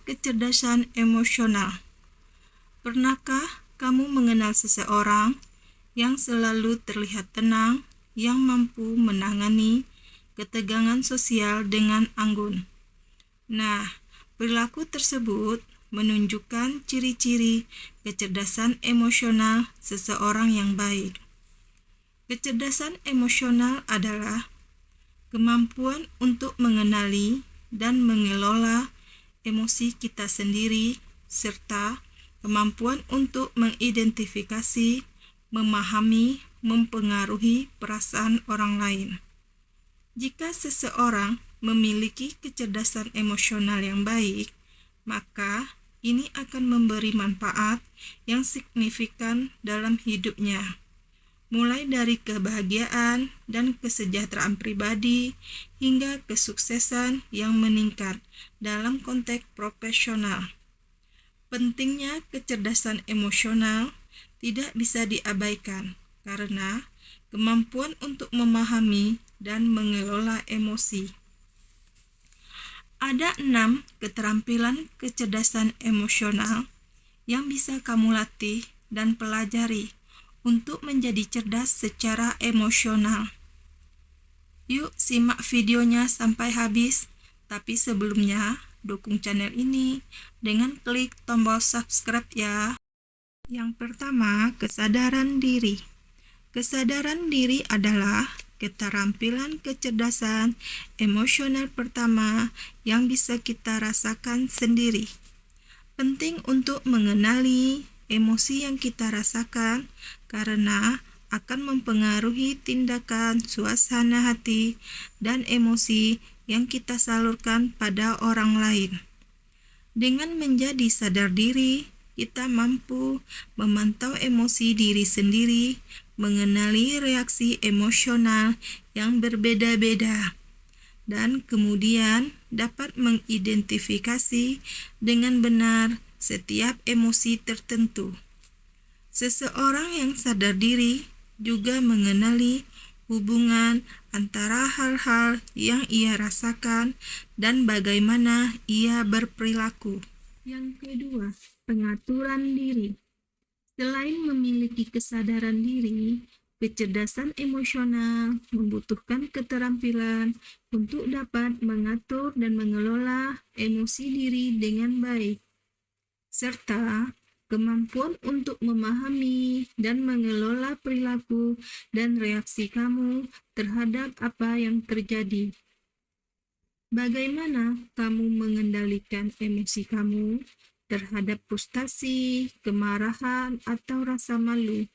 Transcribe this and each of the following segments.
kecerdasan emosional. Pernahkah kamu mengenal seseorang yang selalu terlihat tenang, yang mampu menangani ketegangan sosial dengan anggun? Nah, perilaku tersebut menunjukkan ciri-ciri kecerdasan emosional seseorang yang baik. Kecerdasan emosional adalah kemampuan untuk mengenali dan mengelola emosi kita sendiri, serta kemampuan untuk mengidentifikasi, memahami, mempengaruhi perasaan orang lain. Jika seseorang memiliki kecerdasan emosional yang baik, maka ini akan memberi manfaat yang signifikan dalam hidupnya, mulai dari kebahagiaan dan kesejahteraan pribadi hingga kesuksesan yang meningkat dalam konteks profesional. Pentingnya kecerdasan emosional tidak bisa diabaikan karena kemampuan untuk memahami dan mengelola emosi. Ada 6 keterampilan kecerdasan emosional yang bisa kamu latih dan pelajari untuk menjadi cerdas secara emosional. Yuk simak videonya sampai habis, tapi sebelumnya dukung channel ini dengan klik tombol subscribe ya. Yang pertama, kesadaran diri. Kesadaran diri adalah keterampilan kecerdasan emosional pertama yang bisa kita rasakan sendiri. Penting untuk mengenali emosi yang kita rasakan karena akan mempengaruhi tindakan, suasana hati, dan emosi yang kita salurkan pada orang lain. Dengan menjadi sadar diri, kita mampu memantau emosi diri sendiri, mengenali reaksi emosional yang berbeda-beda, dan kemudian dapat mengidentifikasi dengan benar setiap emosi tertentu. Seseorang yang sadar diri juga mengenali hubungan antara hal-hal yang ia rasakan dan bagaimana ia berperilaku. Yang kedua, pengaturan diri. Selain memiliki kesadaran diri, kecerdasan emosional membutuhkan keterampilan untuk dapat mengatur dan mengelola emosi diri dengan baik, serta kemampuan untuk memahami dan mengelola perilaku dan reaksi kamu terhadap apa yang terjadi. Bagaimana kamu mengendalikan emosi kamu terhadap frustasi, kemarahan, atau rasa malu?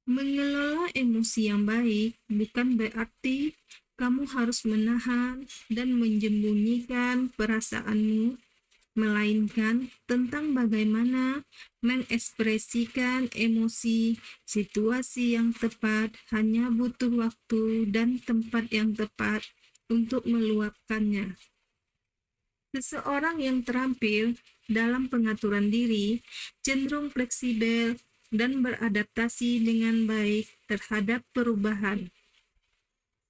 Mengelola emosi yang baik bukan berarti kamu harus menahan dan menyembunyikan perasaanmu, melainkan tentang bagaimana mengekspresikan emosi. Situasi yang tepat hanya butuh waktu dan tempat yang tepat untuk meluapkannya. Seseorang yang terampil dalam pengaturan diri cenderung fleksibel dan beradaptasi dengan baik terhadap perubahan.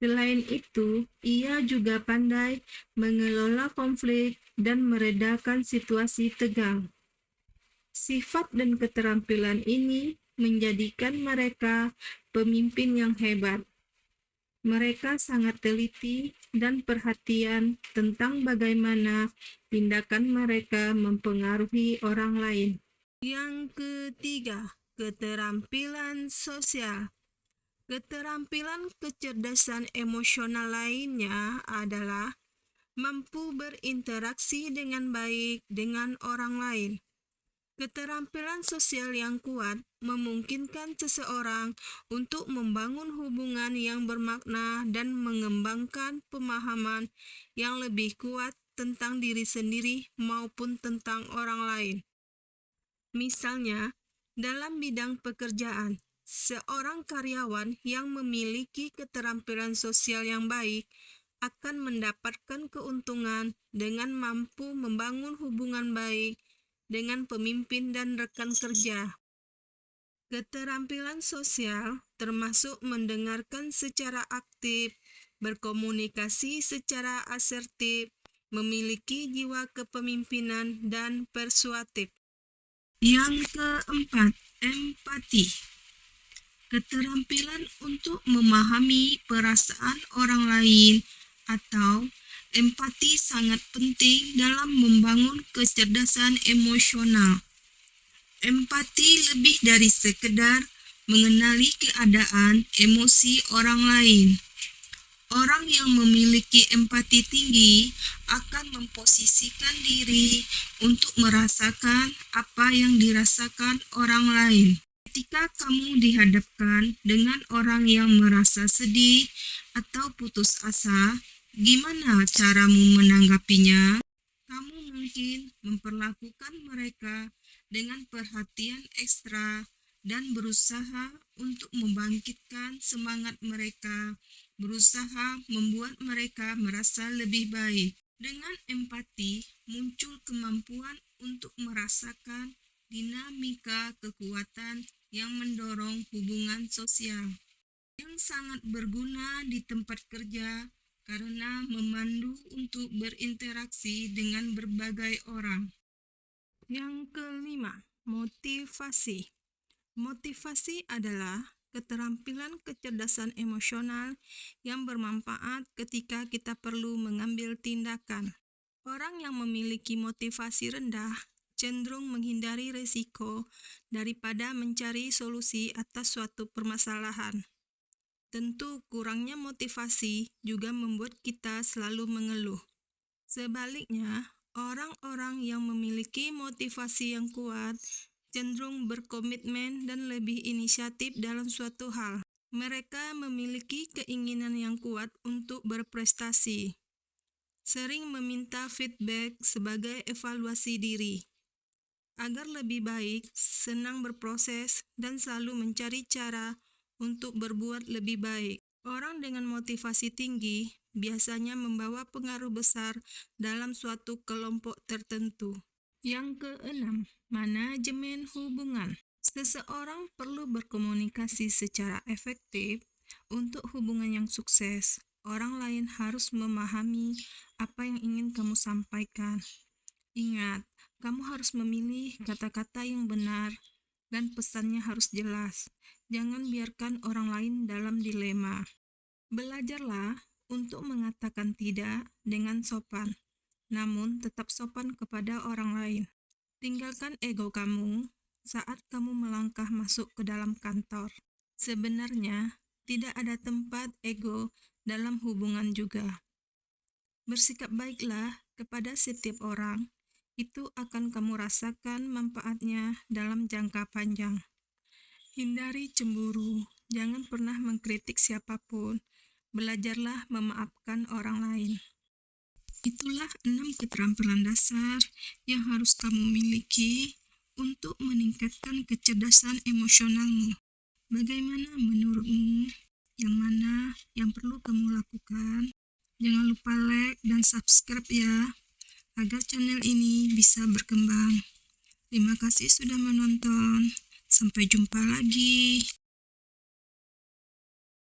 Selain itu, ia juga pandai mengelola konflik dan meredakan situasi tegang. Sifat dan keterampilan ini menjadikan mereka pemimpin yang hebat. Mereka sangat teliti dan perhatian tentang bagaimana tindakan mereka mempengaruhi orang lain. Yang ketiga, keterampilan sosial. Keterampilan kecerdasan emosional lainnya adalah mampu berinteraksi dengan baik dengan orang lain. Keterampilan sosial yang kuat memungkinkan seseorang untuk membangun hubungan yang bermakna dan mengembangkan pemahaman yang lebih kuat tentang diri sendiri maupun tentang orang lain. Misalnya, dalam bidang pekerjaan, seorang karyawan yang memiliki keterampilan sosial yang baik akan mendapatkan keuntungan dengan mampu membangun hubungan baik dengan pemimpin dan rekan kerja. Keterampilan sosial termasuk mendengarkan secara aktif, berkomunikasi secara asertif, memiliki jiwa kepemimpinan dan persuasif. Yang keempat, empati. Keterampilan untuk memahami perasaan orang lain atau empati sangat penting dalam membangun kecerdasan emosional. Empati lebih dari sekedar mengenali keadaan emosi orang lain. Orang yang memiliki empati tinggi akan memposisikan diri untuk merasakan apa yang dirasakan orang lain. Ketika kamu dihadapkan dengan orang yang merasa sedih atau putus asa, gimana caramu menanggapinya? Kamu mungkin memperlakukan mereka dengan perhatian ekstra dan berusaha untuk membangkitkan semangat mereka, berusaha membuat mereka merasa lebih baik. Dengan empati, muncul kemampuan untuk merasakan dinamika kekuatan yang mendorong hubungan sosial, yang sangat berguna di tempat kerja karena memandu untuk berinteraksi dengan berbagai orang. Yang kelima, motivasi. Motivasi adalah keterampilan kecerdasan emosional yang bermanfaat ketika kita perlu mengambil tindakan. Orang yang memiliki motivasi rendah cenderung menghindari risiko daripada mencari solusi atas suatu permasalahan. Tentu, kurangnya motivasi juga membuat kita selalu mengeluh. Sebaliknya, orang-orang yang memiliki motivasi yang kuat cenderung berkomitmen dan lebih inisiatif dalam suatu hal. Mereka memiliki keinginan yang kuat untuk berprestasi, sering meminta feedback sebagai evaluasi diri. Agar lebih baik, senang berproses, dan selalu mencari cara untuk berbuat lebih baik. Orang dengan motivasi tinggi biasanya membawa pengaruh besar dalam suatu kelompok tertentu. Yang keenam, manajemen hubungan. Seseorang perlu berkomunikasi secara efektif untuk hubungan yang sukses. Orang lain harus memahami apa yang ingin kamu sampaikan. Ingat, kamu harus memilih kata-kata yang benar dan pesannya harus jelas. Jangan biarkan orang lain dalam dilema. Belajarlah untuk mengatakan tidak dengan sopan, namun tetap sopan kepada orang lain. Tinggalkan ego kamu saat kamu melangkah masuk ke dalam kantor. Sebenarnya, tidak ada tempat ego dalam hubungan juga. Bersikap baiklah kepada setiap orang, itu akan kamu rasakan manfaatnya dalam jangka panjang. Hindari cemburu, jangan pernah mengkritik siapapun. Belajarlah memaafkan orang lain. Itulah 6 keterampilan dasar yang harus kamu miliki untuk meningkatkan kecerdasan emosionalmu. Bagaimana menurutmu? Yang mana yang perlu kamu lakukan? Jangan lupa like dan subscribe ya, agar channel ini bisa berkembang. Terima kasih sudah menonton. Sampai jumpa lagi.